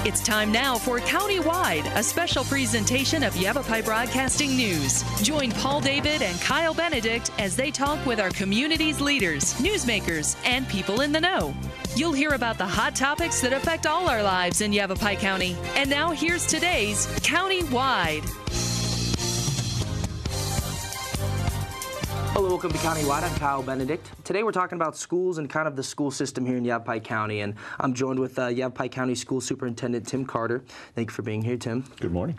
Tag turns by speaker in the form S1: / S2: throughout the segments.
S1: It's time now for Countywide, a special presentation of Yavapai Broadcasting News. Join Paul David and Kyle Benedict as they talk with our community's leaders, newsmakers, and people in the know. You'll hear about the hot topics that affect all our lives in Yavapai County. And now here's today's Countywide.
S2: Hello, welcome to Countywide. I'm Kyle Benedict. Today we're talking about schools and kind of the school system here in Yavapai County, and I'm joined with Yavapai County School Superintendent Tim Carter. Thank you for being here, Tim.
S3: Good morning.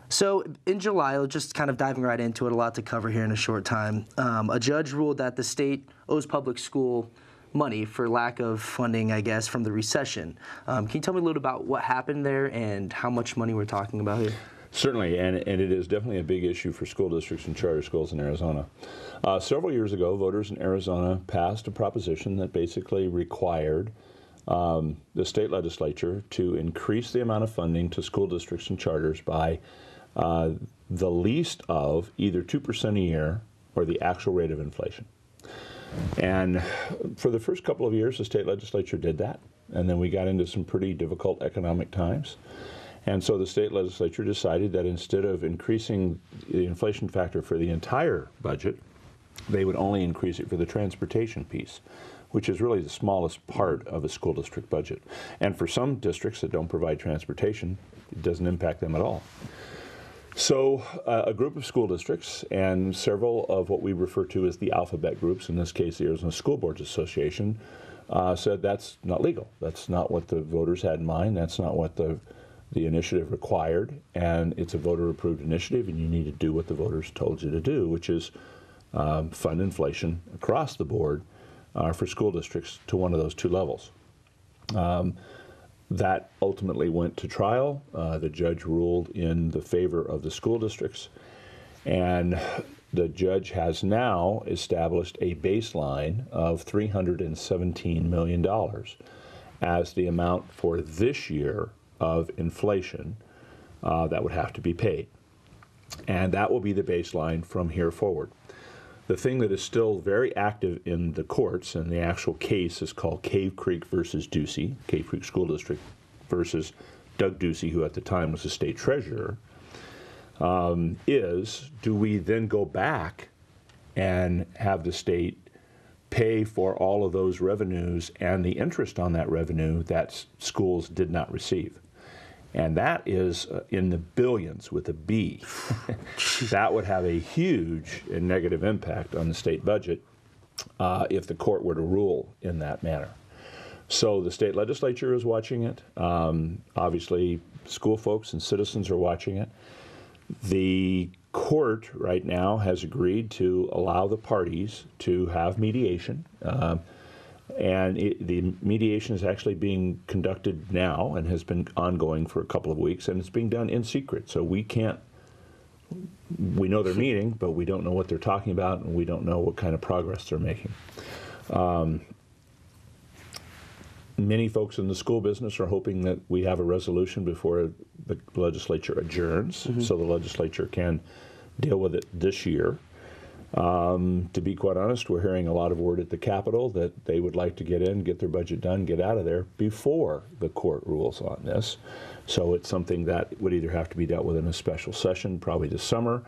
S2: So in July, just kind of diving right into it, a lot to cover here in a short time, a judge ruled that the state owes public school money for lack of funding, I guess, from the recession. Can you tell me a little about what happened there and how much money we're talking about here?
S3: Certainly, and it is definitely a big issue for school districts and charter schools in Arizona. Several years ago, voters in Arizona passed a proposition that basically required the state legislature to increase the amount of funding to school districts and charters by the least of either 2% a year or the actual rate of inflation. And for the first couple of years, the state legislature did that, and then we got into some pretty difficult economic times. And so the state legislature decided that instead of increasing the inflation factor for the entire budget, they would only increase it for the transportation piece, which is really the smallest part of a school district budget. And for some districts that don't provide transportation, it doesn't impact them at all. So a group of school districts and several of what we refer to as the alphabet groups, in this case the Arizona School Boards Association, said that's not legal. That's not what the voters had in mind. That's not what the initiative required, and it's a voter-approved initiative, and you need to do what the voters told you to do, which is fund inflation across the board for school districts to one of those two levels. That ultimately went to trial. The judge ruled in the favor of the school districts, and the judge has now established a baseline of $317 million as the amount for this year of inflation that would have to be paid. And that will be the baseline from here forward. The thing that is still very active in the courts, and the actual case is called Cave Creek versus Ducey, Cave Creek School District versus Doug Ducey, who at the time was the state treasurer, is do we then go back and have the state pay for all of those revenues and the interest on that revenue that schools did not receive? And that is in the billions with a B. That would have a huge and negative impact on the state budget if the court were to rule in that manner. So the state legislature is watching it. Obviously, school folks and citizens are watching it. The court right now has agreed to allow the parties to have mediation. And the mediation is actually being conducted now and has been ongoing for a couple of weeks, and it's being done in secret. So we know they're meeting, but we don't know what they're talking about, and we don't know what kind of progress they're making. Many folks in the school business are hoping that we have a resolution before the legislature adjourns, so the legislature can deal with it this year. To be quite honest, we're hearing a lot of word at the Capitol that they would like to get in, get their budget done, get out of there before the court rules on this. So it's something that would either have to be dealt with in a special session, probably this summer,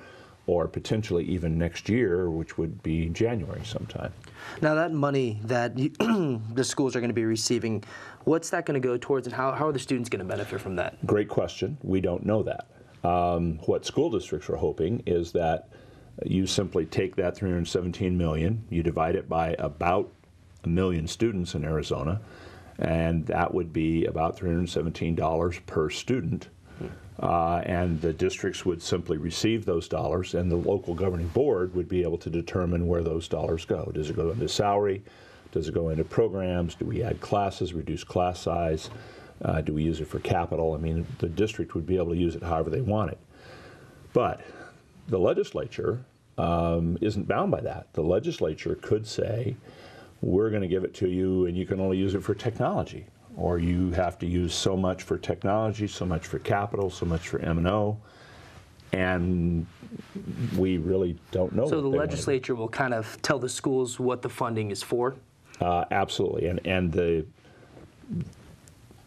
S3: or potentially even next year, which would be January sometime.
S2: Now that money that the schools are going to be receiving, what's that going to go towards, and how are the students going to benefit from that?
S3: Great question. We don't know that. What school districts are hoping is that you simply take that $317 million, you divide it by about 1 million students in Arizona, and that would be about $317 per student. And the districts would simply receive those dollars, and the local governing board would be able to determine where those dollars go. Does it go into salary? Does it go into programs? Do we add classes, reduce class size? Do we use it for capital? I mean, the district would be able to use it however they want it. But the legislature isn't bound by that. The legislature could say, we're going to give it to you and you can only use it for technology, or you have to use so much for technology, so much for capital, so much for M&O, and we really don't know.
S2: So the legislature will kind of tell the schools what the funding is for?
S3: Absolutely, and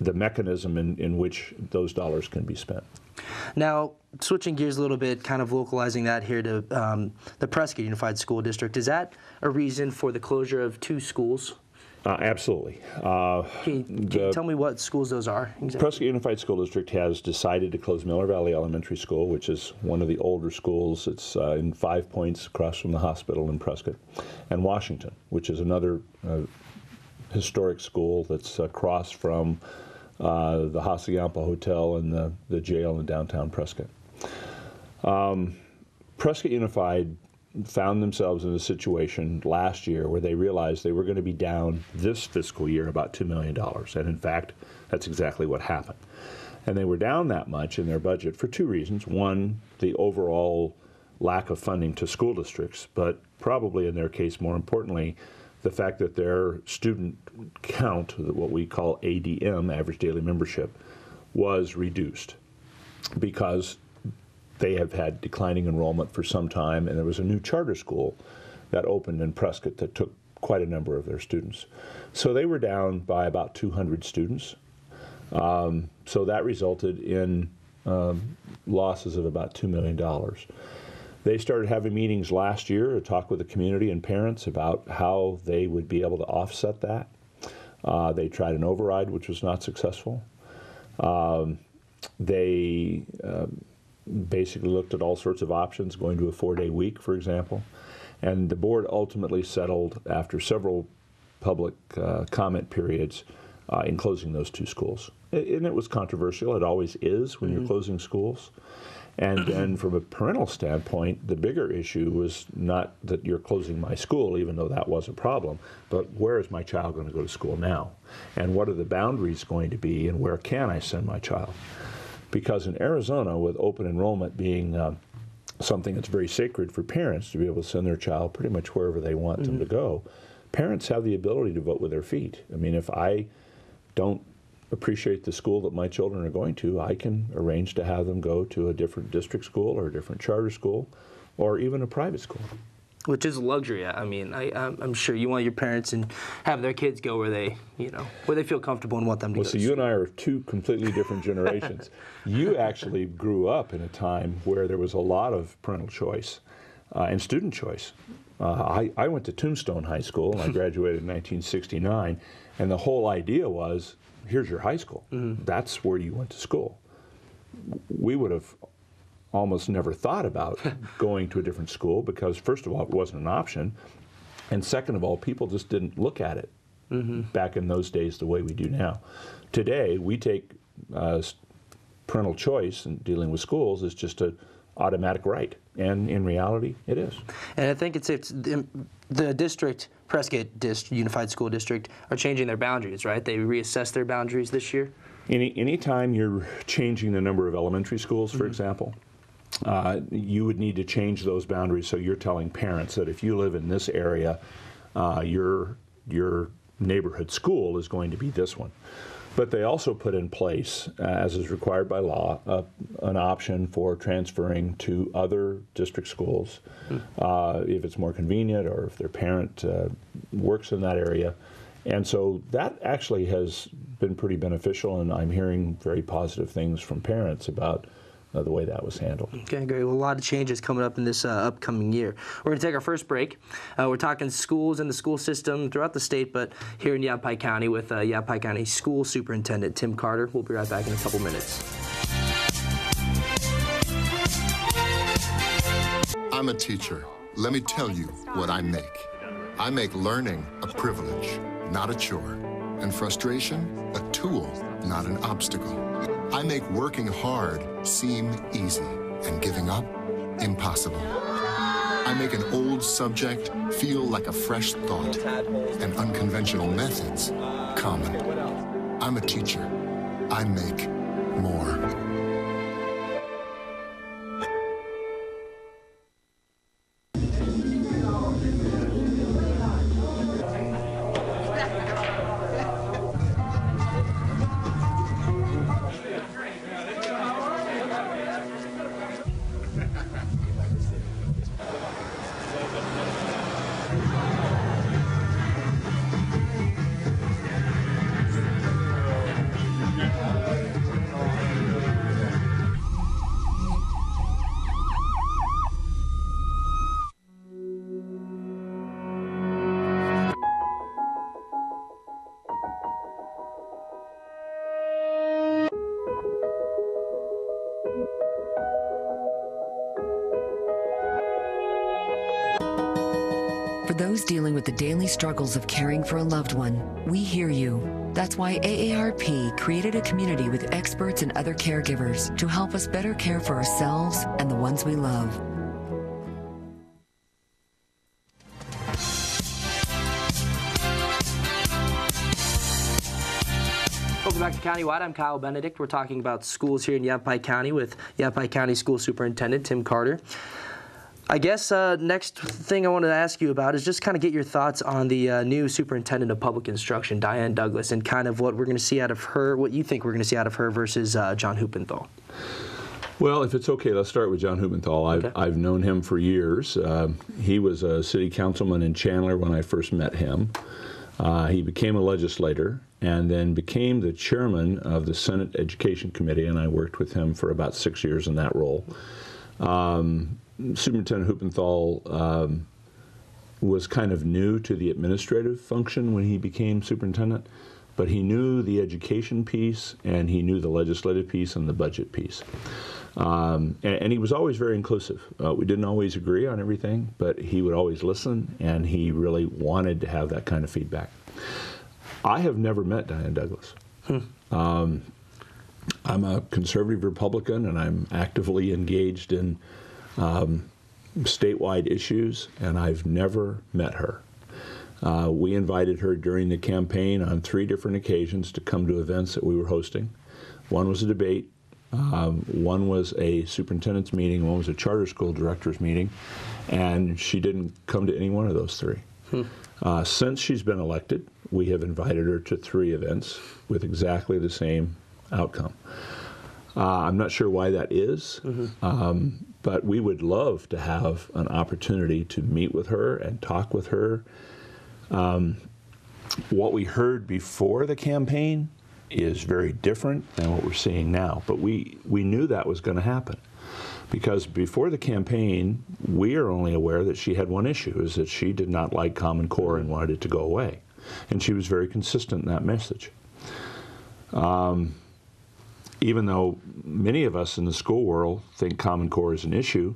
S3: the mechanism in which those dollars can be spent.
S2: Now, switching gears a little bit, kind of localizing that here to the Prescott Unified School District, is that a reason for the closure of 2 schools?
S3: Absolutely.
S2: Can you tell me what schools those are exactly?
S3: Prescott Unified School District has decided to close Miller Valley Elementary School, which is one of the older schools. It's in 5 Points across from the hospital in Prescott, and Washington, which is another historic school that's across from the Hacienda Hotel and the jail in downtown Prescott. Prescott Unified found themselves in a situation last year where they realized they were going to be down this fiscal year about $2 million. And in fact, that's exactly what happened. And they were down that much in their budget for 2 reasons. One, the overall lack of funding to school districts, but probably in their case, more importantly, the fact that their student count, what we call ADM, average daily membership, was reduced because they have had declining enrollment for some time, and there was a new charter school that opened in Prescott that took quite a number of their students. So they were down by about 200 students. So that resulted in losses of about $2 million. They started having meetings last year to talk with the community and parents about how they would be able to offset that. They tried an override, which was not successful. They basically looked at all sorts of options, going to a 4-day week, for example. And the board ultimately settled, after several public comment periods, in closing those 2 schools. And it was controversial. It always is when you're closing schools. And then from a parental standpoint, the bigger issue was not that you're closing my school, even though that was a problem, but where is my child going to go to school now? And what are the boundaries going to be, and where can I send my child? Because in Arizona, with open enrollment being something that's very sacred for parents to be able to send their child pretty much wherever they want them to go, parents have the ability to vote with their feet. I mean, if I don't appreciate the school that my children are going to, I can arrange to have them go to a different district school or a different charter school or even a private school.
S2: Which is a luxury. I mean, I'm sure you want your parents and have their kids go where they, where they feel comfortable and want them to go.
S3: Well, so you and I are 2 completely different generations. You actually grew up in a time where there was a lot of parental choice and student choice. I went to Tombstone High School, and I graduated in 1969, and the whole idea was, here's your high school. That's where you went to school. We would have almost never thought about going to a different school because, first of all, it wasn't an option, and second of all, people just didn't look at it back in those days the way we do now. Today, we take parental choice in dealing with schools as just an automatic right, and in reality, it is.
S2: And I think it's the district, Prescott Unified School District, are changing their boundaries, right? They reassessed their boundaries this year?
S3: Anytime you're changing the number of elementary schools, for example, you would need to change those boundaries, so you're telling parents that if you live in this area, your neighborhood school is going to be this one. But they also put in place, as is required by law, an option for transferring to other district schools if it's more convenient or if their parent works in that area. And so that actually has been pretty beneficial, and I'm hearing very positive things from parents about the way that was handled.
S2: Okay, great. Well, a lot of changes coming up in this upcoming year. We're going to take our first break. We're talking schools and the school system throughout the state, but here in Yavapai County with Yavapai County School Superintendent Tim Carter. We'll be right back in a couple minutes.
S4: I'm a teacher. Let me tell you what I make. I make learning a privilege, not a chore, and frustration a tool, not an obstacle. I make working hard seem easy and giving up impossible. I make an old subject feel like a fresh thought and unconventional methods common. I'm a teacher. I make more.
S5: For those dealing with the daily struggles of caring for a loved one, we hear you. That's why AARP created a community with experts and other caregivers to help us better care for ourselves and the ones we love.
S2: Welcome back to Countywide. I'm Kyle Benedict. We're talking about schools here in Yavapai County with Yavapai County School Superintendent Tim Carter. I guess next thing I wanted to ask you about is just kind of get your thoughts on the new Superintendent of Public Instruction, Diane Douglas, and kind of what we're going to see out of her, what you think we're going to see out of her versus John Huppenthal.
S3: Well, if it's okay, let's start with John Huppenthal.
S2: Okay.
S3: I've known him for years. He was a city councilman in Chandler when I first met him. He became a legislator and then became the chairman of the Senate Education Committee, and I worked with him for about 6 years in that role. Superintendent Huppenthal was kind of new to the administrative function when he became superintendent, but he knew the education piece and he knew the legislative piece and the budget piece. And he was always very inclusive. We didn't always agree on everything, but he would always listen, and he really wanted to have that kind of feedback. I have never met Diane Douglas. I'm a conservative Republican, and I'm actively engaged in statewide issues, and I've never met her. We invited her during the campaign on 3 different occasions to come to events that we were hosting. One was a debate, one was a superintendent's meeting, one was a charter school director's meeting, and she didn't come to any one of those 3. Since she's been elected, we have invited her to 3 events with exactly the same outcome. I'm not sure why that is, but we would love to have an opportunity to meet with her and talk with her. What we heard before the campaign is very different than what we're seeing now, but we knew that was going to happen. Because before the campaign, we are only aware that she had one issue, is that she did not like Common Core and wanted it to go away. And she was very consistent in that message. Even though many of us in the school world think Common Core is an issue,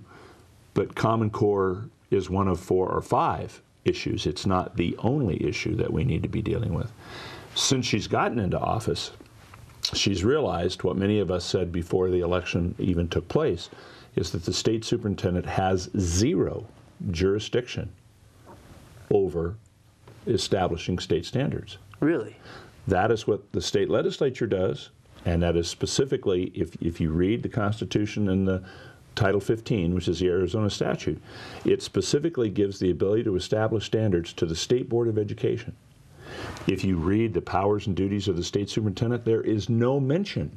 S3: but Common Core is one of 4 or 5 issues. It's not the only issue that we need to be dealing with. Since she's gotten into office, she's realized what many of us said before the election even took place, is that the state superintendent has 0 jurisdiction over establishing state standards.
S2: Really?
S3: That is what the state legislature does, and that is specifically, if you read the Constitution and the Title 15, which is the Arizona statute, it specifically gives the ability to establish standards to the State Board of Education. If you read the powers and duties of the state superintendent, there is no mention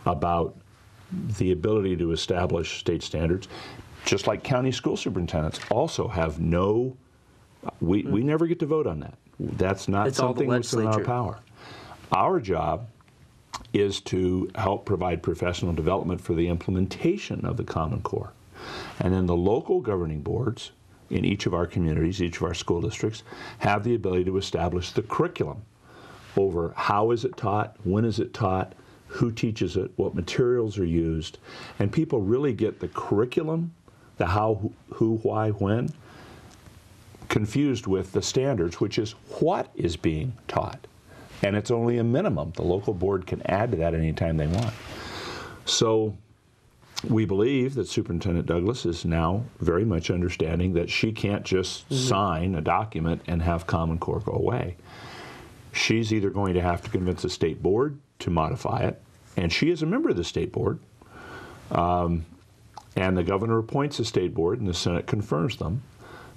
S3: about the ability to establish state standards, just like county school superintendents also have no, we never get to vote on that. That's not something that's in our power. Our job is to help provide professional development for the implementation of the Common Core. And then the local governing boards in each of our communities, each of our school districts, have the ability to establish the curriculum over how is it taught, when is it taught, who teaches it, what materials are used, and people really get the curriculum, the how, who, why, when, confused with the standards, which is what is being taught. And it's only a minimum. The local board can add to that anytime they want. So we believe that Superintendent Douglas is now very much understanding that she can't just sign a document and have Common Core go away. She's either going to have to convince the state board to modify it, and she is a member of the state board, and the governor appoints the state board and the Senate confirms them,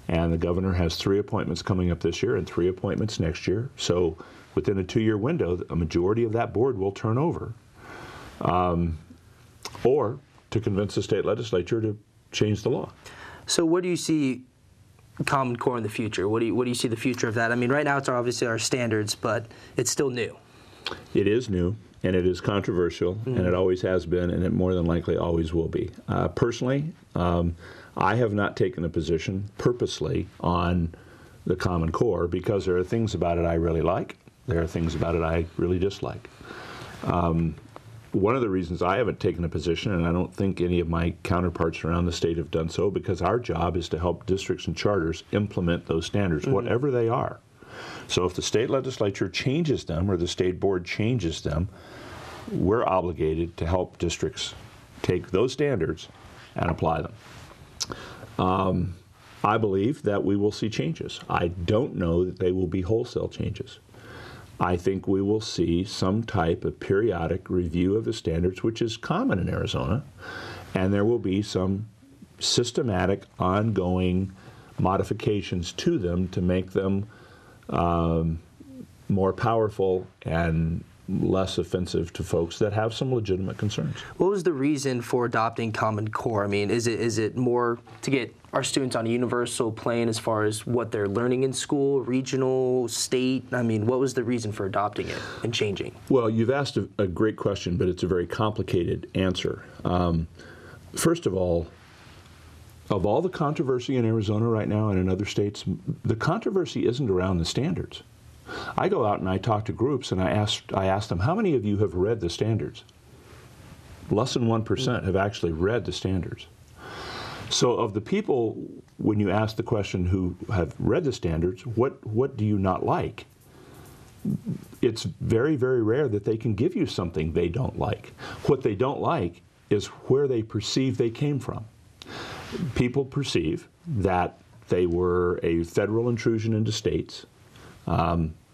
S3: and the governor has 3 appointments coming up this year and 3 appointments next year. So within a 2-year window, a majority of that board will turn over, or to convince the state legislature to change the law.
S2: So where do you see Common Core in the future? What do you see the future of that? I mean, right now it's obviously our standards, but it's still new.
S3: It is new, and it is controversial, and it always has been, and it more than likely always will be. Personally, I have not taken a position purposely on the Common Core because there are things about it I really like. There are things about it I really dislike. one of the reasons I haven't taken a position, and I don't think any of my counterparts around the state have done so, because our job is to help districts and charters implement those standards, whatever they are. So if the state legislature changes them or the state board changes them, we're obligated to help districts take those standards and apply them. I believe that we will see changes. I don't know that they will be wholesale changes. I think we will see some type of periodic review of the standards, which is common in Arizona, and there will be some systematic, ongoing modifications to them to make them more powerful and less offensive to folks that have some legitimate concerns.
S2: What was the reason for adopting Common Core? I mean, is it more to get our students on a universal plane as far as what they're learning in school, regional, state? I mean, what was the reason for adopting it and changing?
S3: Well, you've asked a great question, but it's a very complicated answer. First of all the controversy in Arizona right now and in other states, the controversy isn't around the standards. I go out and I talk to groups and I ask them, how many of you have read the standards? Less than 1% have actually read the standards. So of the people, when you ask the question who have read the standards, what do you not like? It's very, very rare that they can give you something they don't like. What they don't like is where they perceive they came from. People perceive that they were a federal intrusion into states.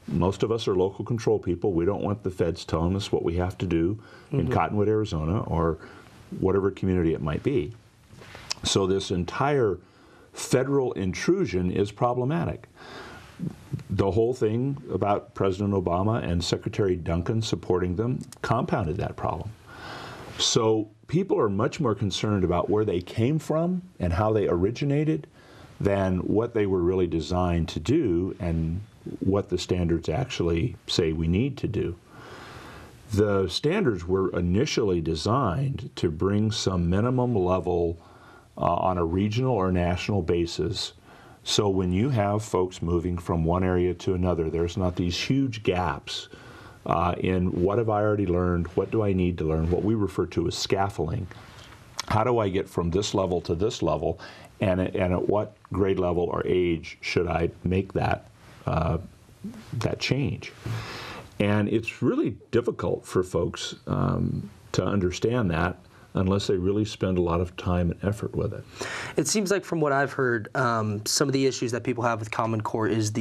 S3: Most of us are local control people. We don't want the feds telling us what we have to do in Cottonwood, Arizona, or whatever community it might be. So this entire federal intrusion is problematic. The whole thing about President Obama and Secretary Duncan supporting them compounded that problem. So people are much more concerned about where they came from and how they originated than what they were really designed to do and what the standards actually say we need to do. The standards were initially designed to bring some minimum level on a regional or national basis, so when you have folks moving from one area to another, there's not these huge gaps in what have I already learned, what do I need to learn, what we refer to as scaffolding. How do I get from this level to this level, and at what grade level or age should I make that change? And it's really difficult for folks to understand that unless they really spend a lot of time and effort with it.
S2: It seems like from what I've heard, some of the issues that people have with Common Core is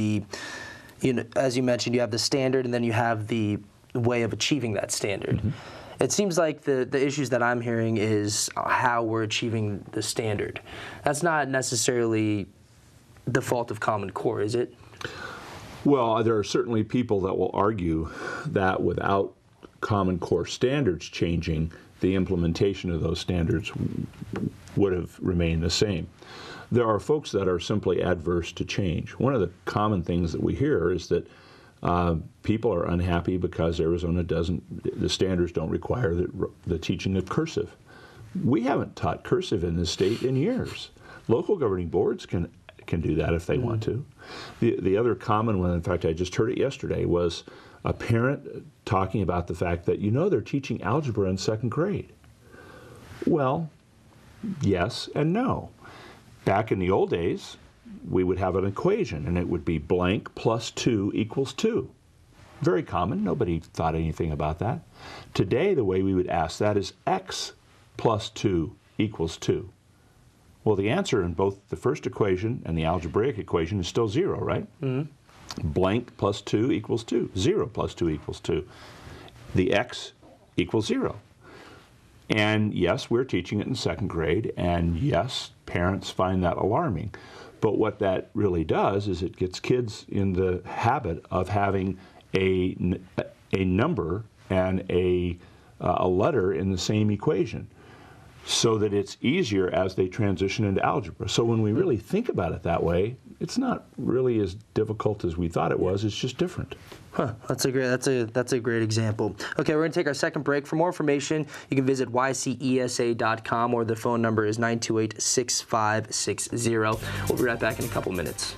S2: as you mentioned, you have the standard and then you have the way of achieving that standard. It seems like the issues that I'm hearing is how we're achieving the standard. That's not necessarily the fault of Common Core, is it?
S3: Well, there are certainly people that will argue that without Common Core standards changing, the implementation of those standards would have remained the same. There are folks that are simply adverse to change. One of the common things that we hear is that people are unhappy because Arizona the standards don't require the teaching of cursive. We haven't taught cursive in this state in years. Local governing boards can do that if they want to. The other common one, in fact, I just heard it yesterday, was a parent talking about the fact that, they're teaching algebra in second grade. Well, yes and no. Back in the old days, we would have an equation, and it would be blank plus 2 equals 2. Very common. Nobody thought anything about that. Today, the way we would ask that is x plus 2 equals 2. Well, the answer in both the first equation and the algebraic equation is still 0, right? Blank plus 2 equals 2. 0 plus 2 equals 2. The x equals 0. And yes, we're teaching it in second grade, and yes, parents find that alarming. But what that really does is it gets kids in the habit of having a number and a letter in the same equation, so that it's easier as they transition into algebra. So when we really think about it that way, it's not really as difficult as we thought it was. It's just different.
S2: That's a great example. Okay, we're going to take our second break. For more information, you can visit ycesa.com, or the phone number is 928-6560. We'll be right back in a couple minutes.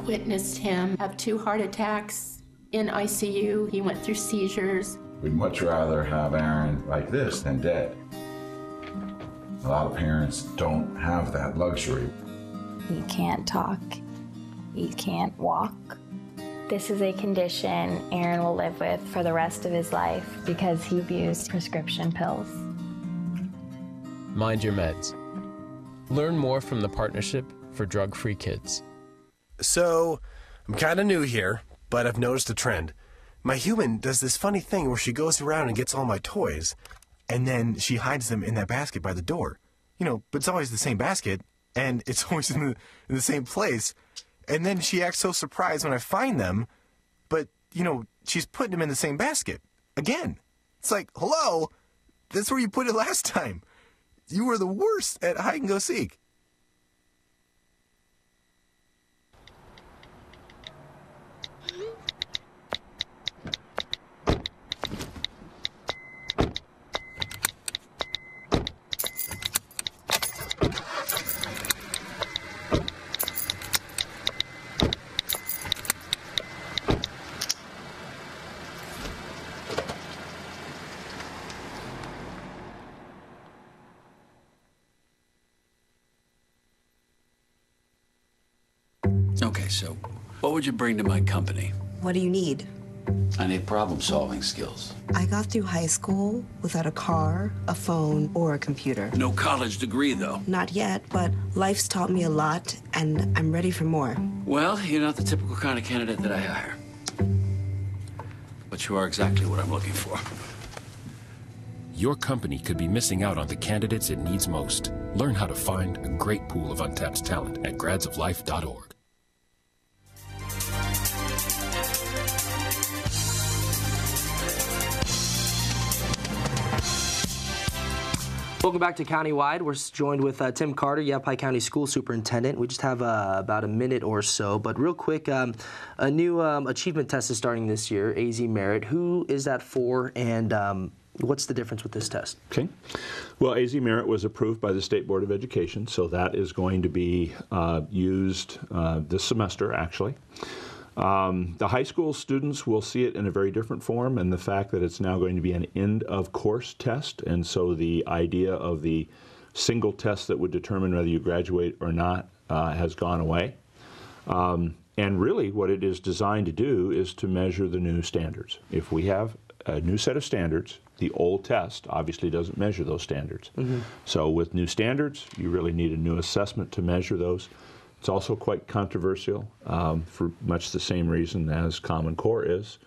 S6: witnessed him have 2 heart attacks in ICU. He went through seizures.
S7: We'd much rather have Aaron like this than dead. A lot of parents don't have that luxury.
S8: He can't talk. He can't walk. This is a condition Aaron will live with for the rest of his life because he abused prescription pills.
S9: Mind your meds. Learn more from the Partnership for Drug-Free Kids.
S10: So, I'm kind of new here, but I've noticed a trend. My human does this funny thing where she goes around and gets all my toys, and then she hides them in that basket by the door. You know, but it's always the same basket, and it's always in the same place. And then she acts so surprised when I find them, but, you know, she's putting them in the same basket. Again. It's like, hello? That's where you put it last time. You were the worst at hide and go seek.
S11: Okay, so what would you bring to my company?
S12: What do you need?
S11: I need problem-solving skills.
S12: I got through high school without a car, a phone, or a computer.
S11: No college degree, though.
S12: Not yet, but life's taught me a lot, and I'm ready for more.
S11: Well, you're not the typical kind of candidate that I hire. But you are exactly what I'm looking for.
S13: Your company could be missing out on the candidates it needs most. Learn how to find a great pool of untapped talent at gradsoflife.org.
S2: Welcome back to Countywide. We're joined with Tim Carter, Yavapai County School Superintendent. We just have about a minute or so, but real quick, a new achievement test is starting this year, AZ Merit. Who is that for, and what's the difference with this test?
S3: Okay. Well, AZ Merit was approved by the State Board of Education, so that is going to be used this semester, actually. The high school students will see it in a very different form, and the fact that it's now going to be an end-of-course test, and so the idea of the single test that would determine whether you graduate or not has gone away. And really what it is designed to do is to measure the new standards. If we have a new set of standards, the old test obviously doesn't measure those standards. Mm-hmm. So with new standards, you really need a new assessment to measure those. It's also quite controversial for much the same reason as Common Core is.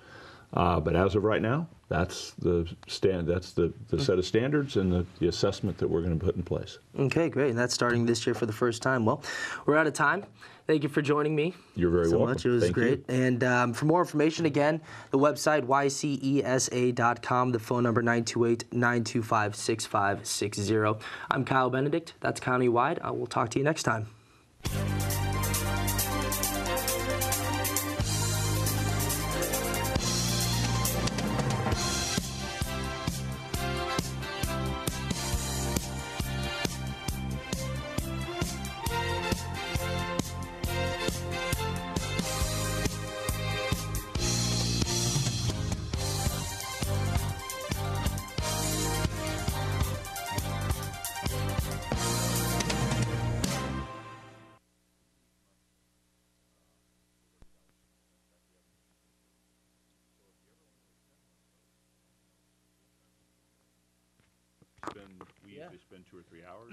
S3: But as of right now, that's the set of standards and the assessment that we're going to put in place.
S2: Okay, great. And that's starting this year for the first time. Well, we're out of time. Thank you for joining me.
S3: You're very
S2: so
S3: welcome.
S2: Much. It was great. And for more information, again, the website, ycesa.com, the phone number 928-925-6560. I'm Kyle Benedict. That's Countywide. I will talk to you next time.
S3: We usually spend 2 or 3 hours.